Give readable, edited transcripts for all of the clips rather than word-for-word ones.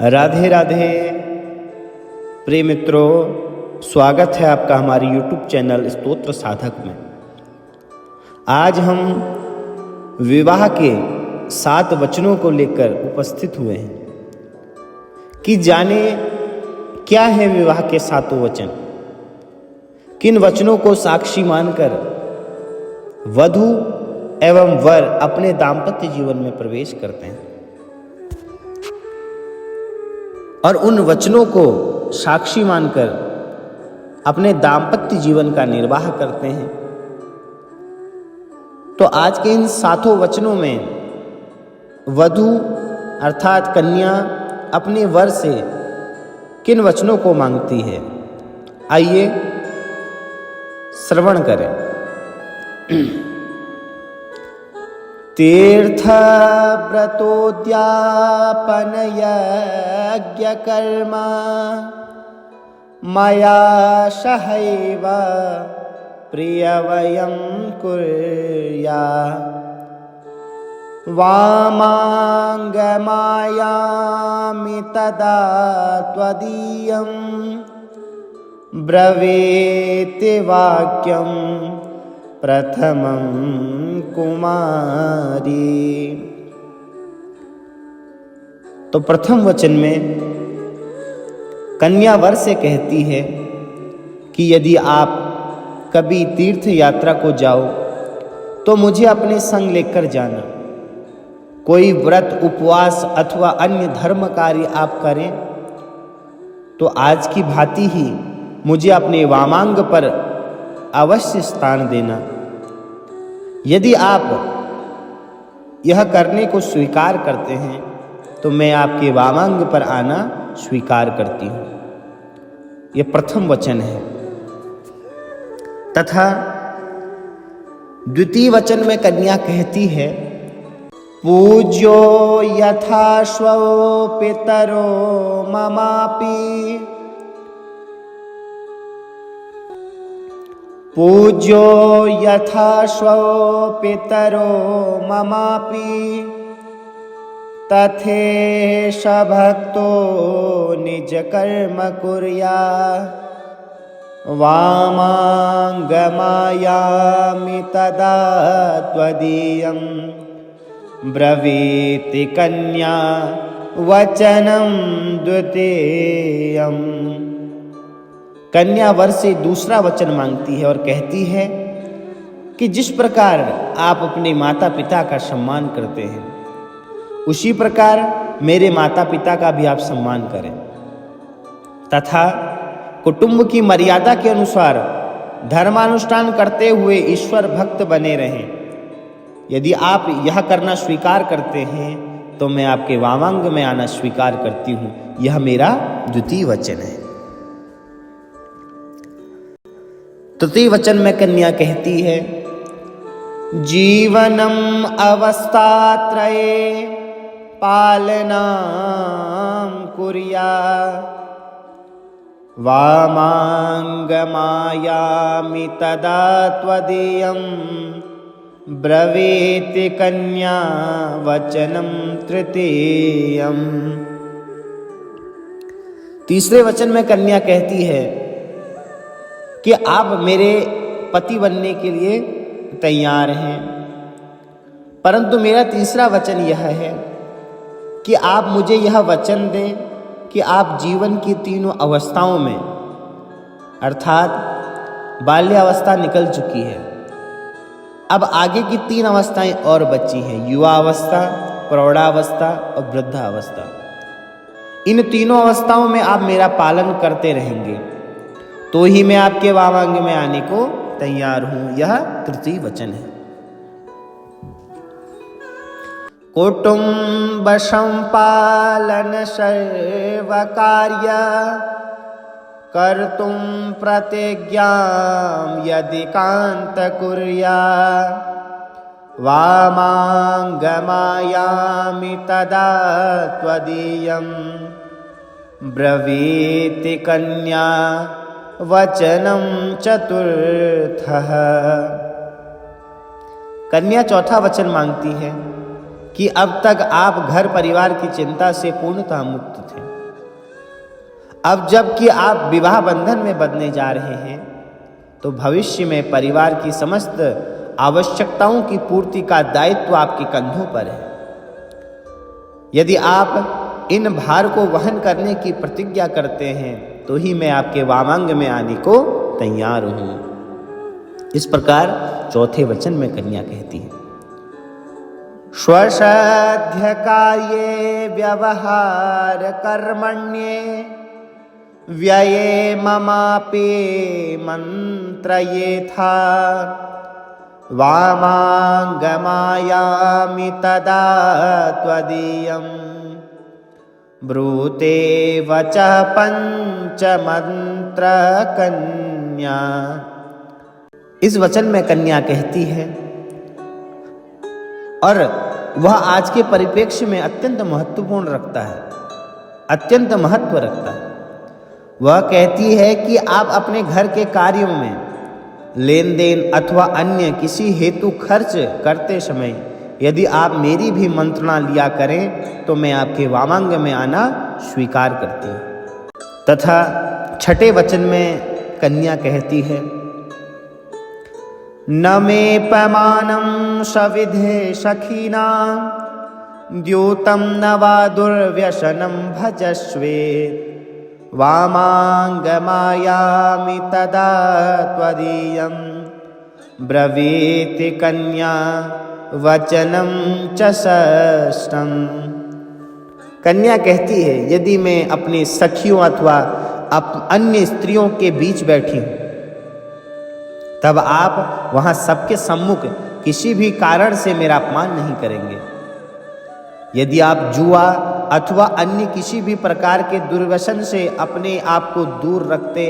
राधे राधे प्रिय मित्रों, स्वागत है आपका हमारे YouTube चैनल स्तोत्र साधक में। आज हम विवाह के 7 वचनों को लेकर उपस्थित हुए हैं कि जाने क्या है विवाह के 7 वचन। किन वचनों को साक्षी मानकर वधू एवं वर अपने दाम्पत्य जीवन में प्रवेश करते हैं और उन वचनों को साक्षी मानकर अपने दाम्पत्य जीवन का निर्वाह करते हैं। तो आज के इन 7 वचनों में वधू अर्थात कन्या अपने वर से किन वचनों को मांगती है, आइए श्रवण करें। तीर्थ व्रतोद्यापन यज्ञ कर्म मया सहैव प्रियवयं कुर्या वामांगमायामि तदा त्वदीयं ब्रवीति वाक्यं प्रथमं कुमारी। तो प्रथम वचन में कन्या वर से कहती है कि यदि आप कभी तीर्थ यात्रा को जाओ तो मुझे अपने संग लेकर जाना। कोई व्रत उपवास अथवा अन्य धर्म कार्य आप करें तो आज की भांति ही मुझे अपने वामांग पर अवश्य स्थान देना। यदि आप यह करने को स्वीकार करते हैं तो मैं आपके वामांग पर आना स्वीकार करती हूँ। यह प्रथम वचन है। तथा द्वितीय वचन में कन्या कहती है, पूज्यो यथा स्वो पितरो ममापि, पूज्यो यथा स्वो पितरो ममापि, तथेष भक्तो निज कर्म कुर्या वामांगमायामि तदा त्वदीयं ब्रवीति कन्या वचनं द्वितीयम्। कन्या वर से दूसरा वचन मांगती है और कहती है कि जिस प्रकार आप अपने माता पिता का सम्मान करते हैं उसी प्रकार मेरे माता पिता का भी आप सम्मान करें तथा कुटुंब की मर्यादा के अनुसार धर्मानुष्ठान करते हुए ईश्वर भक्त बने रहें। यदि आप यह करना स्वीकार करते हैं तो मैं आपके वामांग में आना स्वीकार करती हूँ। यह मेरा द्वितीय वचन है। तृतीय वचन में कन्या कहती है, जीवनम अवस्थात्रये पालनां कुर्या वामांगमायामि तदा त्वदीयं ब्रवीति कन्या वचनं तृतीयं। तीसरे वचन में कन्या कहती है कि आप मेरे पति बनने के लिए तैयार हैं, परंतु मेरा तीसरा वचन यह है कि आप मुझे यह वचन दें कि आप जीवन की तीनों अवस्थाओं में अर्थात बाल्यावस्था निकल चुकी है, अब आगे की 3 अवस्थाएं और बची हैं, युवा अवस्था, प्रौढ़ावस्था और वृद्धावस्था। इन तीनों अवस्थाओं में आप मेरा पालन करते रहेंगे तो ही मैं आपके वामांग में आने को तैयार हूं। यह तृतीय वचन है। कुटुंब संपालन सर्व कार्य कर्तुं प्रतिज्ञां यदि कांत कुर्या वामांगमायामि तदा त्वदीयं ब्रवीति कन्या वचनं चतुर्थः। कन्या चौथा वचन मांगती है कि अब तक आप घर परिवार की चिंता से पूर्णतः मुक्त थे, अब जबकि आप विवाह बंधन में बंधने जा रहे हैं तो भविष्य में परिवार की समस्त आवश्यकताओं की पूर्ति का दायित्व आपके कंधों पर है। यदि आप इन भार को वहन करने की प्रतिज्ञा करते हैं तो ही मैं आपके वामांग में आने को तैयार हूं। इस प्रकार चौथे वचन में कन्या कहती है, स्वसाध्य कार्ये व्यवहार कर्मण्ये व्यये ममापि मंत्रयेथा वामांगमायामि तदा त्वदीयं ब्रूते वचः पंचमंत्र कन्या। इस वचन में कन्या कहती है और वह आज के परिप्रेक्ष्य में अत्यंत महत्वपूर्ण रखता है, अत्यंत महत्व रखता है। वह कहती है कि आप अपने घर के कार्यों में लेन देन अथवा अन्य किसी हेतु खर्च करते समय यदि आप मेरी भी मंत्रणा लिया करें तो मैं आपके वामांग में आना स्वीकार करती हूँ। तथा छठे वचन में कन्या कहती है, न मे पैमानं सविधे सखीना द्यूतं न वा दुर्व्यसनं भजस्वे वामांगमायामि तदा त्वदीयं ब्रवीति कन्या वचनं च षष्ठम्। कन्या कहती है, यदि मैं अपनी सखियों अथवा अन्य स्त्रियों के बीच बैठी हूं तब आप वहां सबके सम्मुख किसी भी कारण से मेरा अपमान नहीं करेंगे। यदि आप जुआ अथवा अन्य किसी भी प्रकार के दुर्व्यसन से अपने आप को दूर रखते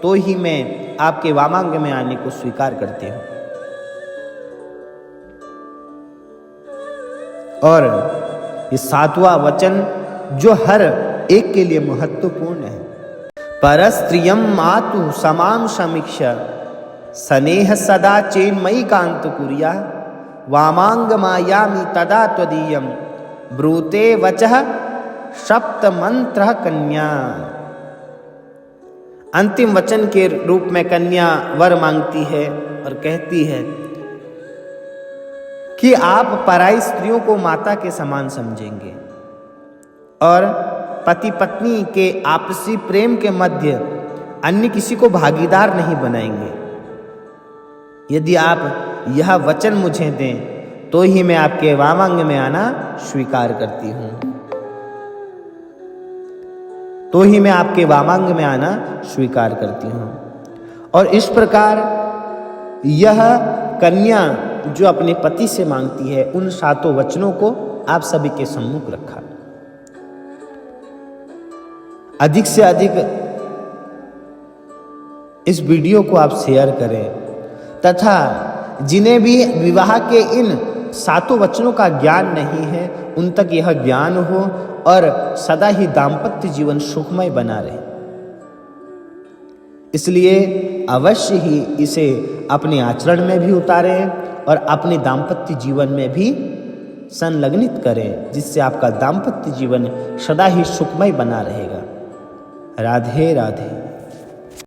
तो ही मैं आपके वामांग में आने को स्वीकार करती हूँ। और ये सातवां वचन जो हर एक के लिए महत्वपूर्ण है, परस्त्रियं मातु समाम समीक्षा स्नेह सदा चेन्मयी कांत कुर्या वामांग मायामि तदा त्वदीयं ब्रूते वचः सप्त मंत्र कन्या। अंतिम वचन के रूप में कन्या वर मांगती है और कहती है कि आप पराई स्त्रियों को माता के समान समझेंगे और पति पत्नी के आपसी प्रेम के मध्य अन्य किसी को भागीदार नहीं बनाएंगे। यदि आप यह वचन मुझे दें तो ही मैं आपके वामांग में आना स्वीकार करती हूं, तो ही मैं आपके वामांग में आना स्वीकार करती हूं। और इस प्रकार यह कन्या जो अपने पति से मांगती है उन सातों वचनों को आप सभी के सम्मुख रखा। अधिक से अधिक इस वीडियो को आप शेयर करें तथा जिन्हें भी विवाह के इन सातों वचनों का ज्ञान नहीं है उन तक यह ज्ञान हो और सदा ही दाम्पत्य जीवन सुखमय बना रहे। इसलिए अवश्य ही इसे अपने आचरण में भी उतारें और अपने दाम्पत्य जीवन में भी संलग्नित करें, जिससे आपका दाम्पत्य जीवन सदा ही सुखमय बना रहेगा। राधे राधे।